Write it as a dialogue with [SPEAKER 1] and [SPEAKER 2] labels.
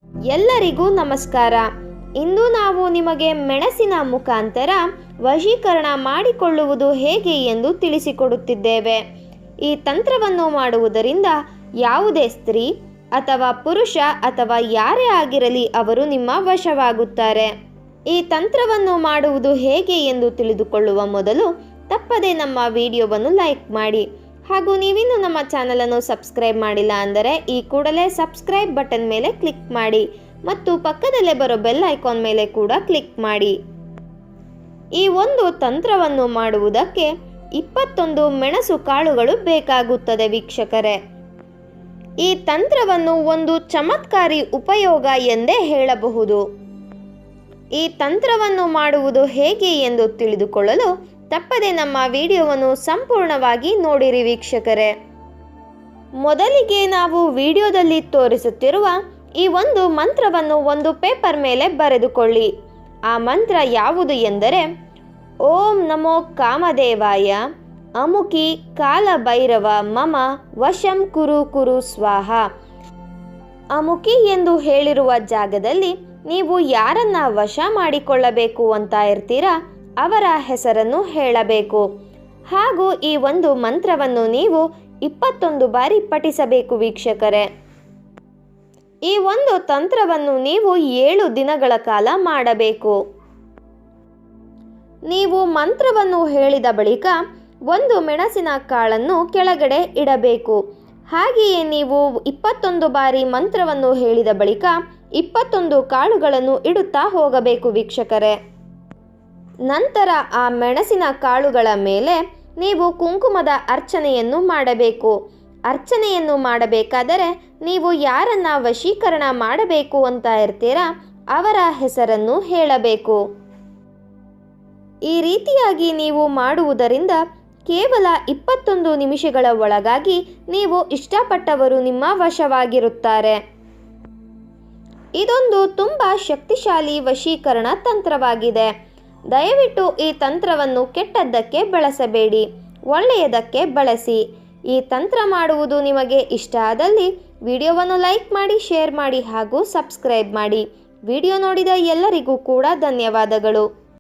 [SPEAKER 1] ಎಲ್ಲರಿಗೂ ನಮಸ್ಕಾರ. ಇಂದು ನಾವು ನಿಮಗೆ ಮೆಣಸಿನ ಮುಖಾಂತರ ವಶೀಕರಣ ಮಾಡಿಕೊಳ್ಳುವುದು ಹೇಗೆ ಎಂದು ತಿಳಿಸಿಕೊಡುತ್ತಿದ್ದೇವೆ. ಈ ತಂತ್ರವನ್ನು ಮಾಡುವುದರಿಂದ ಯಾವುದೇ ಸ್ತ್ರೀ ಅಥವಾ ಪುರುಷ ಅಥವಾ ಯಾರೇ ಆಗಿರಲಿ ಅವರು ನಿಮ್ಮ ವಶವಾಗುತ್ತಾರೆ. ಈ ತಂತ್ರವನ್ನು ಮಾಡುವುದು ಹೇಗೆ ಎಂದು ತಿಳಿದುಕೊಳ್ಳುವ ಮೊದಲು ತಪ್ಪದೆ ನಮ್ಮ ವಿಡಿಯೋವನ್ನು ಲೈಕ್ ಮಾಡಿ. ಹಾಗೂ ನೀವಿನ್ನೂ ನಮ್ಮ ಚಾನಲನ್ನು ಸಬ್ಸ್ಕ್ರೈಬ್ ಮಾಡಿಲ್ಲ ಅಂದರೆ ಈ ಕೂಡಲೇ ಸಬ್ಸ್ಕ್ರೈಬ್ ಬಟನ್ ಮೇಲೆ ಕ್ಲಿಕ್ ಮಾಡಿ ಮತ್ತು ಪಕ್ಕದಲ್ಲೇ ಬರೋ ಬೆಲ್ ಐಕಾನ್ ಮೇಲೆ ಕೂಡ ಕ್ಲಿಕ್ ಮಾಡಿ. ಈ ಒಂದು ತಂತ್ರವನ್ನು ಮಾಡುವುದಕ್ಕೆ 21 ಮೆಣಸು ಕಾಳುಗಳು ಬೇಕಾಗುತ್ತದೆ ವೀಕ್ಷಕರೇ. ಈ ತಂತ್ರವನ್ನು ಒಂದು ಚಮತ್ಕಾರಿ ಉಪಯೋಗ ಎಂದೇ ಹೇಳಬಹುದು. ಈ ತಂತ್ರವನ್ನು ಮಾಡುವುದು ಹೇಗೆ ಎಂದು ತಿಳಿದುಕೊಳ್ಳಲು ತಪ್ಪದೆ ನಮ್ಮ ವಿಡಿಯೋವನ್ನು ಸಂಪೂರ್ಣವಾಗಿ ನೋಡಿರಿ ವೀಕ್ಷಕರೇ. ಮೊದಲಿಗೆ ನಾವು ವಿಡಿಯೋದಲ್ಲಿ ತೋರಿಸುತ್ತಿರುವ ಈ ಒಂದು ಮಂತ್ರವನ್ನು ಒಂದು ಪೇಪರ್ ಮೇಲೆ ಬರೆದುಕೊಳ್ಳಿ. ಆ ಮಂತ್ರ ಯಾವುದು ಎಂದರೆ ಓಂ ನಮೋ ಕಾಮದೇವಾಯ ಅಮುಕಿ ಕಾಲಭೈರವ ಮಮ ವಶಂ ಕುರು ಕುರು ಸ್ವಾಹ. ಅಮುಕಿ ಎಂದು ಹೇಳಿರುವ ಜಾಗದಲ್ಲಿ ನೀವು ಯಾರನ್ನ ವಶ ಮಾಡಿಕೊಳ್ಳಬೇಕು ಅಂತ ಇರ್ತೀರಾ ಅವರ ಹೆಸರನ್ನು ಹೇಳಬೇಕು. ಹಾಗೂ ಈ ಒಂದು ಮಂತ್ರವನ್ನು ನೀವು 21 ಬಾರಿ ಪಠಿಸಬೇಕು ವೀಕ್ಷಕರೇ. ಈ ಒಂದು ತಂತ್ರವನ್ನು ನೀವು 7 ದಿನಗಳ ಕಾಲ ಮಾಡಬೇಕು. ನೀವು ಮಂತ್ರವನ್ನು ಹೇಳಿದ ಬಳಿಕ ಒಂದು ಮೆಣಸಿನ ಕಾಳನ್ನು ಕೆಳಗಡೆ ಇಡಬೇಕು. ಹಾಗೆಯೇ ನೀವು 21 ಬಾರಿ ಮಂತ್ರವನ್ನು ಹೇಳಿದ ಬಳಿಕ 21 ಕಾಳುಗಳನ್ನು ಇಡುತ್ತಾ ಹೋಗಬೇಕು ವೀಕ್ಷಕರೇ. ನಂತರ ಆ ಮೆಣಸಿನ ಕಾಳುಗಳ ಮೇಲೆ ನೀವು ಕುಂಕುಮದ ಅರ್ಚನೆಯನ್ನು ಮಾಡಬೇಕು. ಅರ್ಚನೆಯನ್ನು ಮಾಡಬೇಕಾದರೆ ನೀವು ಯಾರನ್ನ ವಶೀಕರಣ ಮಾಡಬೇಕು ಅಂತ ಇರ್ತೀರಾ ಅವರ ಹೆಸರನ್ನು ಹೇಳಬೇಕು. ಈ ರೀತಿಯಾಗಿ ನೀವು ಮಾಡುವುದರಿಂದ ಕೇವಲ 21 ನಿಮಿಷಗಳ ಒಳಗಾಗಿ ನೀವು ಇಷ್ಟಪಟ್ಟವರು ನಿಮ್ಮ ವಶವಾಗಿರುತ್ತಾರೆ. ಇದೊಂದು ತುಂಬ ಶಕ್ತಿಶಾಲಿ ವಶೀಕರಣ ತಂತ್ರವಾಗಿದೆ. ದಯವಿಟ್ಟು ಈ ತಂತ್ರವನ್ನು ಕೆಟ್ಟದ್ದಕ್ಕೆ ಬಳಸಬೇಡಿ, ಒಳ್ಳೆಯದಕ್ಕೆ ಬಳಸಿ. ಈ ತಂತ್ರ ಮಾಡುವುದು ನಿಮಗೆ ಇಷ್ಟ ಆದಲ್ಲಿ ವಿಡಿಯೋವನ್ನು ಲೈಕ್ ಮಾಡಿ, ಶೇರ್ ಮಾಡಿ ಹಾಗೂ ಸಬ್ಸ್ಕ್ರೈಬ್ ಮಾಡಿ. ವಿಡಿಯೋ ನೋಡಿದ ಎಲ್ಲರಿಗೂ ಕೂಡ ಧನ್ಯವಾದಗಳು.